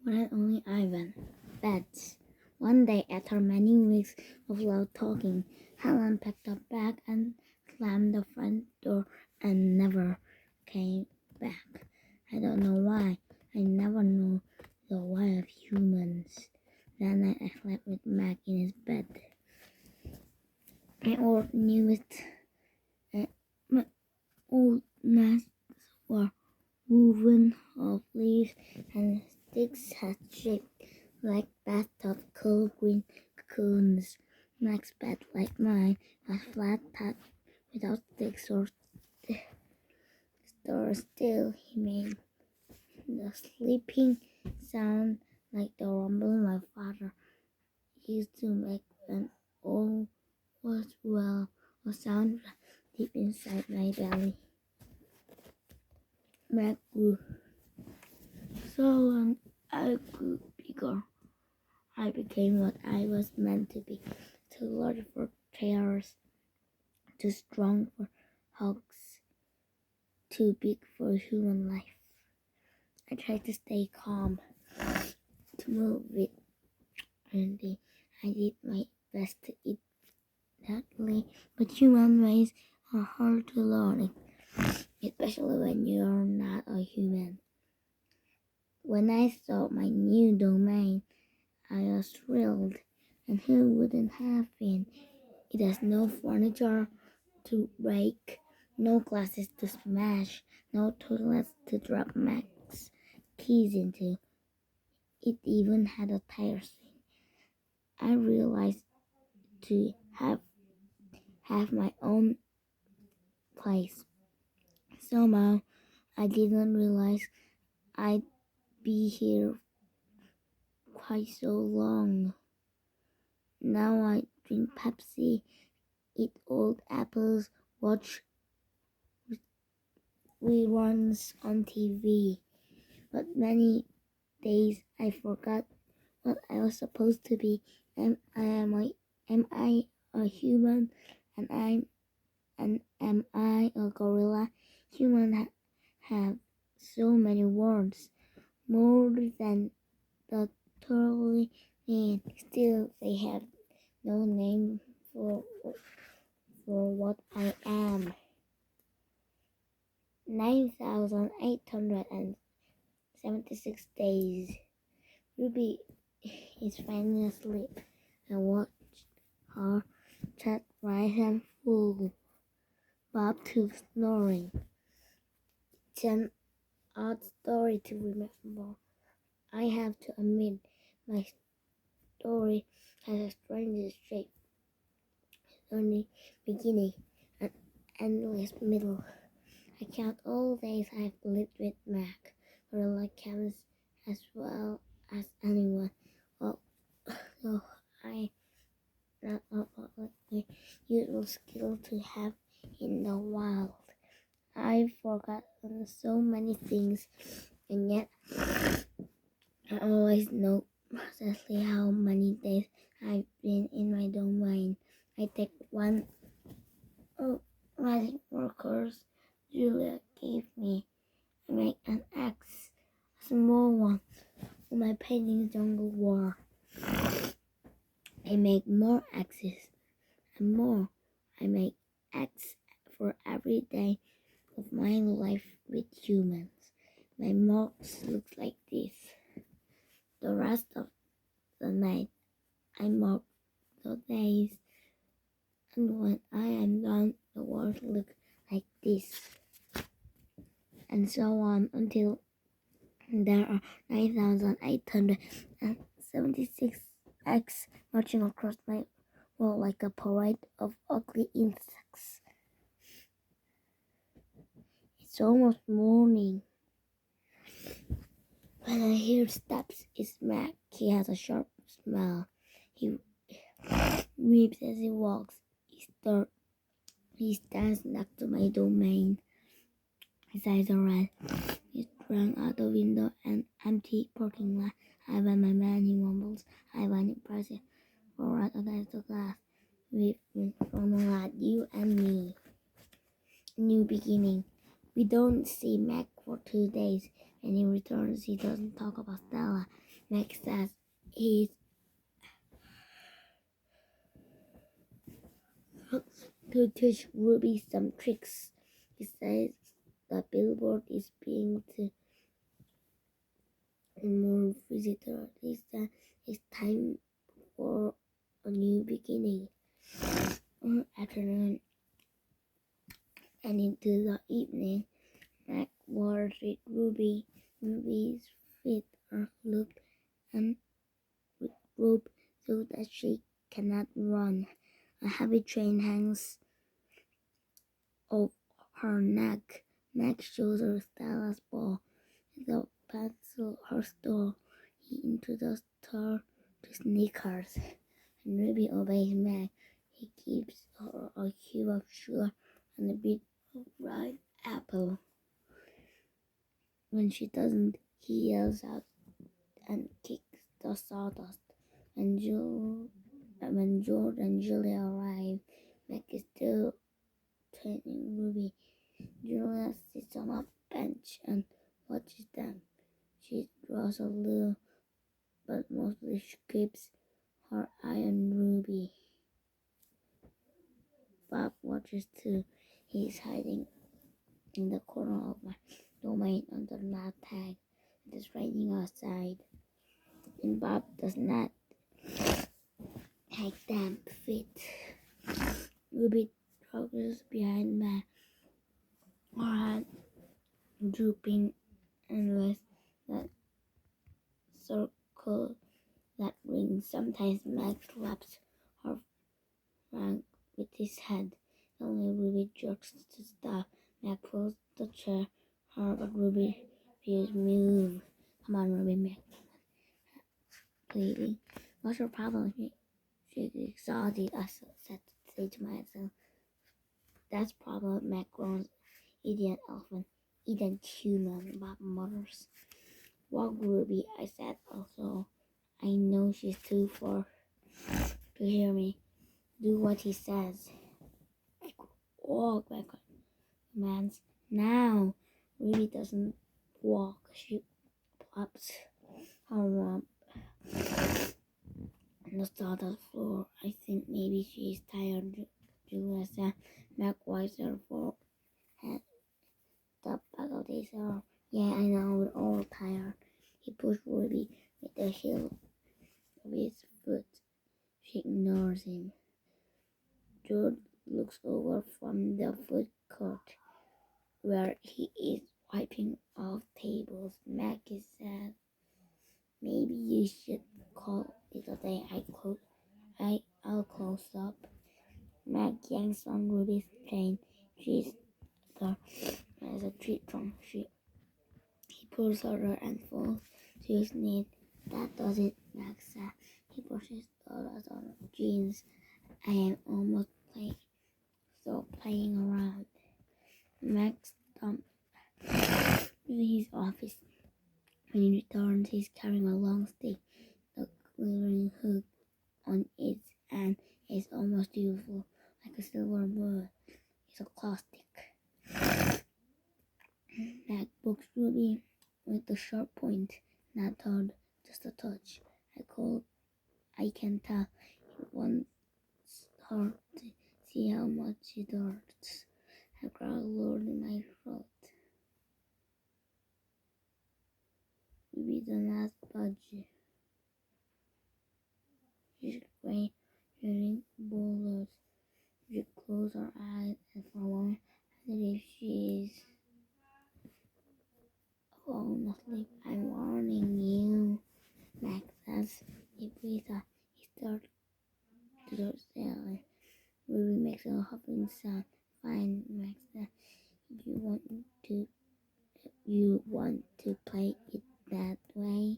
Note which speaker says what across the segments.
Speaker 1: one and only Ivan. Beds. One day, after many weeks of loud talking, Helen packed her bag and slammed the front door and never came back. I don't know why. I never knew the why of humans. That night I slept with Mac in his bed. My old nests were woven of leaves and sticks had shaped like bathtub cool green cocoons. Mac's bed, like mine, was flat top without sticks or still. He made the sleeping sound like the rumble my father used to make when all was well, a sound deep inside my belly. Mac grew so I grew bigger. I became what I was meant to be, too large for chairs, too strong for hugs, too big for human life. I tried to stay calm, to move with energy. I did my best to eat healthily, but human ways are hard to learn, especially when you're not a human. When I saw my new domain, I was thrilled, and who wouldn't have been? It has no furniture to break, no glasses to smash, no toilets to drop Mac's keys into. It even had a tire swing. I realized to have my own place. Somehow, I didn't realize I'd be here quite so long. Now I drink Pepsi, eat old apples, watch reruns on TV. But many days I forgot what I was supposed to be. Am I a human? Am I a gorilla? Humans have so many words, more than the thoroughly need. Still, they have no name for what I am. 9,876 days. Ruby is finally asleep. I watched her chat right and full. Bob too snoring. It's an odd story to remember. I have to admit, my story has a strange shape. Only beginning and endless middle. I count all days I've lived with Mac, for like counts as well as anyone. Well, so I not like the usual skill to have in the wild. I've forgotten so many things, and yet I always know precisely how many days I've been in my domain. I take one writing workers Julia gave me. I make an X, a small one, for my painting jungle war. I make more X's and more. I make X for every day of my life with humans. My marks look like this. The rest of the night, I mark the days, and when I am done, the world looks like this. And so on until there are 9,876 eggs marching across my wall like a parade of ugly insects. It's almost morning. When I hear steps, it's Mac. He has a sharp smile. He weeps as he walks. He stands next to my domain. His eyes are red. He sprang out the window and empty parking lot. Ivan, my man, he mumbles. Ivan, impressive. For right against the glass. We've been from a lot, you and me. New beginning. We don't see Mac for 2 days. and in return, he doesn't talk about Stella. Max says he's to teach Ruby some tricks. He says the billboard is being to more visitors. He said it's time for a new beginning. Afternoon and into the evening, Mac was with Ruby. Ruby's feet are looped and with rope so that she cannot run. A heavy chain hangs of her neck. Mac shows her Stella's ball. The pencil her store. He introduced her to Snickers, and Ruby obeys Mac. He gives her a cube of sugar and a bit of ripe apple. When she doesn't, he yells out and kicks the sawdust. When George and Julia arrive, Mac is still training Ruby. Julia sits on a bench and watches them. She draws a little, but mostly she keeps her eye on Ruby. Bob watches too. He's hiding in the corner of my domain under the tag. It is raining outside, and Bob does not take damp feet. Ruby struggles behind Mac, her head drooping and with that circle that rings. Sometimes Mac slaps her flank with his head. Only Ruby jerks to stop. Mac pulls the chair her, but Ruby refuses to move. Come on, Ruby, Mac, pleading. What's your problem? She's exhausted, I say to myself. That's problem, Mac groans. Idiot elephant, idiot human, Bob mutters. Walk, Ruby, I said also. I know she's too far to hear me. Do what he says. Walk, Mac commands. Now. Ruby doesn't walk. She plops her rump on the sawdust floor. I think maybe she's tired, Julia said. Mac wipes her forehead. The back of his arm. Yeah, I know, we're all tired. He pushed Ruby with the heel of his foot. She ignores him. George looks over from the food court where he is wiping off tables. Maggie said, maybe you should call it a day. I'll close up. Meg yanks on Ruby's chain. She's there as a tree trunk. He pulls her and falls to his knees. That does it, Meg said. He pushes the dust on her jeans. I am almost playing around. Max stomped to his office. When he returns, he's carrying a long stick. The glittering hook on its end is almost beautiful, like a silver bird. It's a claw stick. Mac pokes Ruby with the sharp point, not hard, just a touch. I can tell he wants her to see how much she hurts. I growl loud in my throat. Ruby does not budge. She's grading boulders. She closes her eyes and for a moment, as if she's falling asleep. I'm warning you, Max says. He breathes out. He starts to the ceiling. Ruby makes a huffing sound. Fine, Max says. You want to play it that way?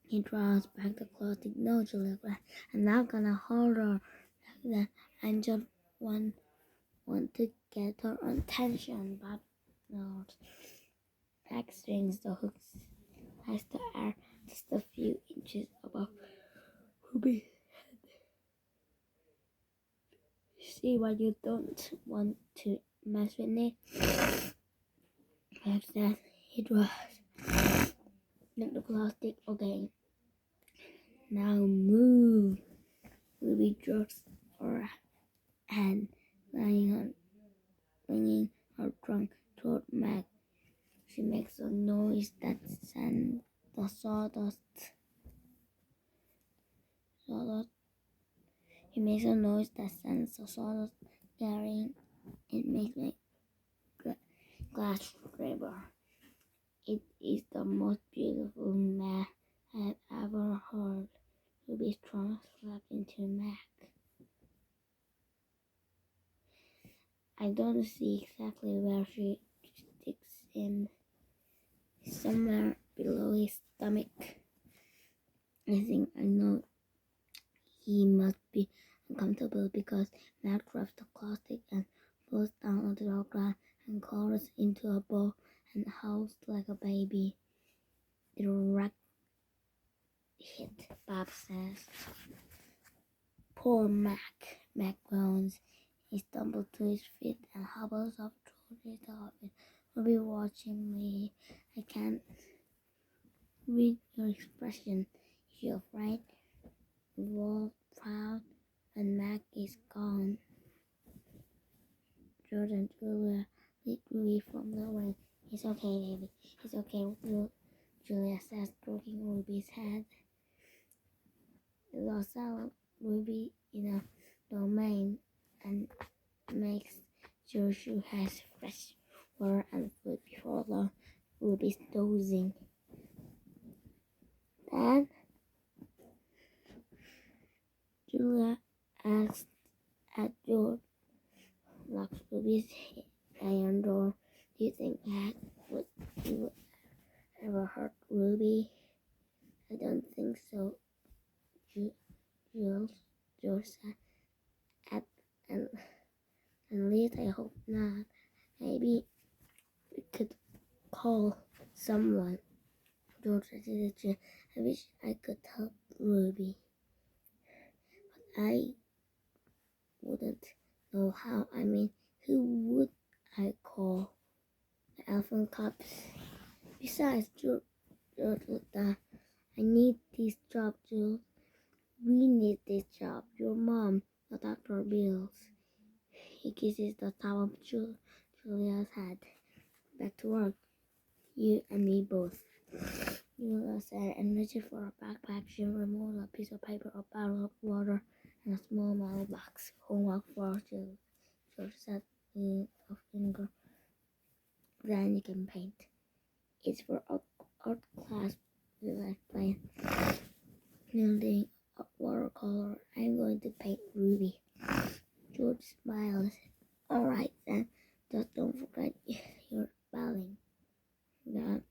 Speaker 1: He draws back the clothing. No, Julia, I'm not gonna hold her like that. I just want to get her attention, but no. Max swings the hooks as the air just a few inches above Ruby. see why you don't want to mess with it. Perhaps that it was like the plastic. Okay, now move. Ruby jerks her hand, lying her trunk toward Mac. She makes a noise that sends the sawdust. He makes a noise that sends the sawdust carrying. It makes my glass river. It is the most beautiful Mac I have ever heard. Ruby's trunk slapped into Mac. I don't see exactly where she sticks in. Somewhere below his stomach. I think I know he must be uncomfortable because Mac drops the plastic and falls down onto the ground and crawls into a ball and howls like a baby. Direct hit, Bob says. Poor Mac. Mac groans. He stumbles to his feet and hobbles up toward the office. Ruby watching me. I can't read your expression. You're afraid, involved, proud, when Mac is gone. George and Julia lead Ruby from the way. It's okay, baby. It's okay, Julia says, stroking Ruby's head. The silent Ruby in a domain and makes sure she has fresh water and food before long. Ruby's dozing. Dad? Julia asked at George. Locks Ruby's iron door. Do you think Mac would ever hurt Ruby? I don't think so, George said. At least I hope not. Maybe we could call someone. George said, I wish I could help Ruby. But I wouldn't know how. I mean, who would I call? The elephant cops. Besides, George looked down. I need this job, Jules. We need this job. Your mom, the doctor bills. He kisses the top of Julia's head. Back to work. You and me both. Julia said and reached for a backpack. She removed a piece of paper, a bottle of water, and a small metal box. Homework for Jules. George said with a finger. Then you can paint. It's for art class. Julia explained. Building watercolor. I'm going to paint Ruby. George smiles. All right then. Just don't forget your spelling. Then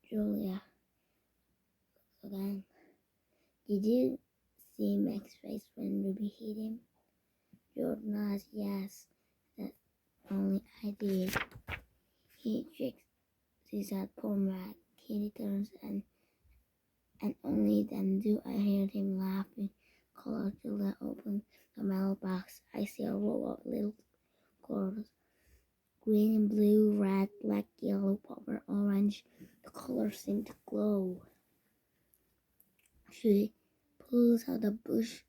Speaker 1: Julia again. Did you see Mac's face when Ruby hit him? George nods. Yes. That only I did. He shakes his head. Poor Mac. He returns and only then do I hear him laughing. Color Julia opens the mailbox. I see a row of little colors. Green, blue, red, black, yellow, purple, orange. The colors seem to glow. She pulls out a bush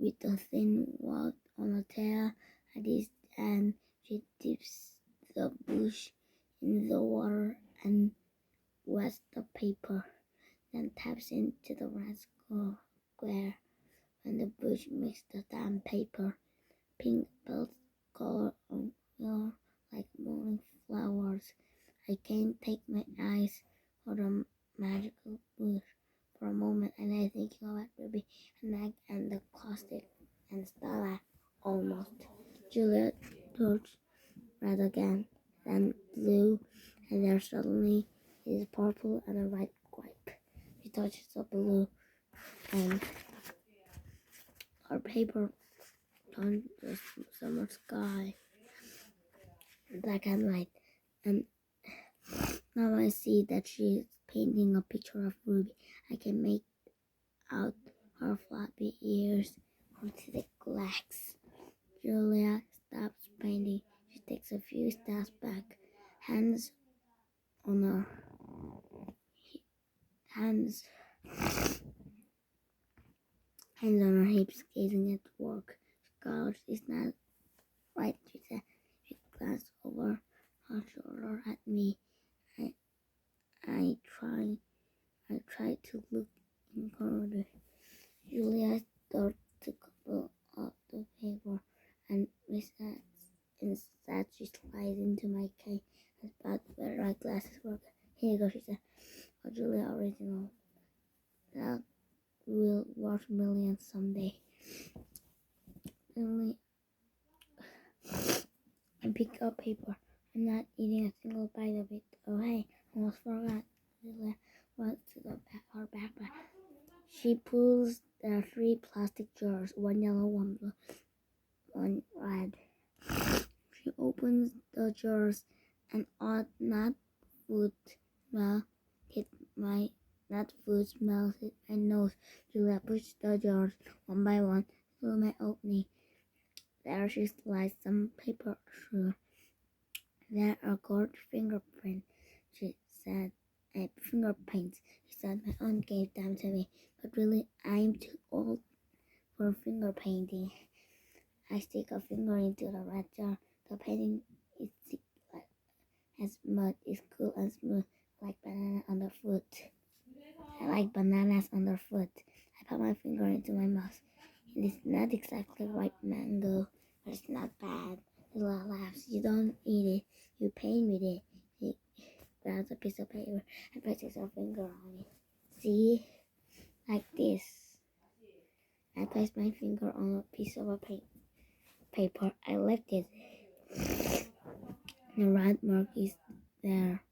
Speaker 1: with a thin wad on the tail. At its end, she dips the bush in the water and wets the paper. Then taps into the red square. When the bush makes the damn paper, pink belts color on floor like morning flowers. I can't take my eyes off the magical bush for a moment, and I think about Ruby and Meg and the plastic and Stella almost. Julia touched red again, then blue, and there suddenly is purple and a red grape. She touches the blue, and our paper turned the summer sky black and white. And now I see that she is painting a picture of Ruby. I can make out her floppy ears, her thick legs, Julia stops painting. She takes a few steps back, hands on her hands hands on her hips, gazing at work. Scars is not right, she said. She glanced over her shoulder at me. I I tried I tried to look encouraging. Julia took a couple of the paper and instead she slides into my case and spat where my glasses were. Here you go, she said. A Julia original. That will worth millions someday. Only I pick up paper. I'm not eating a single bite of it. Oh hey, almost forgot. Julia went to her backpack. She pulls the 3 plastic jars, one yellow, one blue, one red. She opens the jars and odd nut food smell hit my nut food smells hit my nose. Julia pushed the jars one by one through my opening. There she sliced some paper through. There are gold fingerprints, she said. Fingerprints, she said. My aunt gave them to me, but really I'm too old for finger painting. I stick a finger into the red jar. The painting is thick as mud, is cool and smooth, like banana underfoot. I like bananas underfoot. I put my finger into my mouth. It is not exactly ripe mango, but it's not bad. Lila laughs. You don't eat it, you paint with it. She grabs a piece of paper and places her finger on it. See? Like this. I placed my finger on a piece of paper. I lifted it. The red mark is there.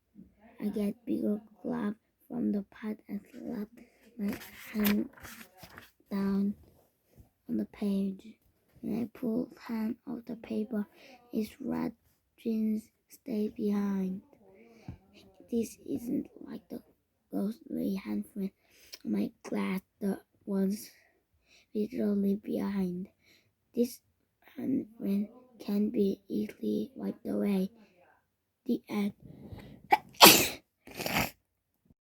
Speaker 1: I get bigger glove from the pot and slap my hand down on the page. When I pull hand off the paper, its red jeans stay behind. This isn't like the ghostly handprint on my glass that was literally behind. This handprint can be easily wiped away. The end.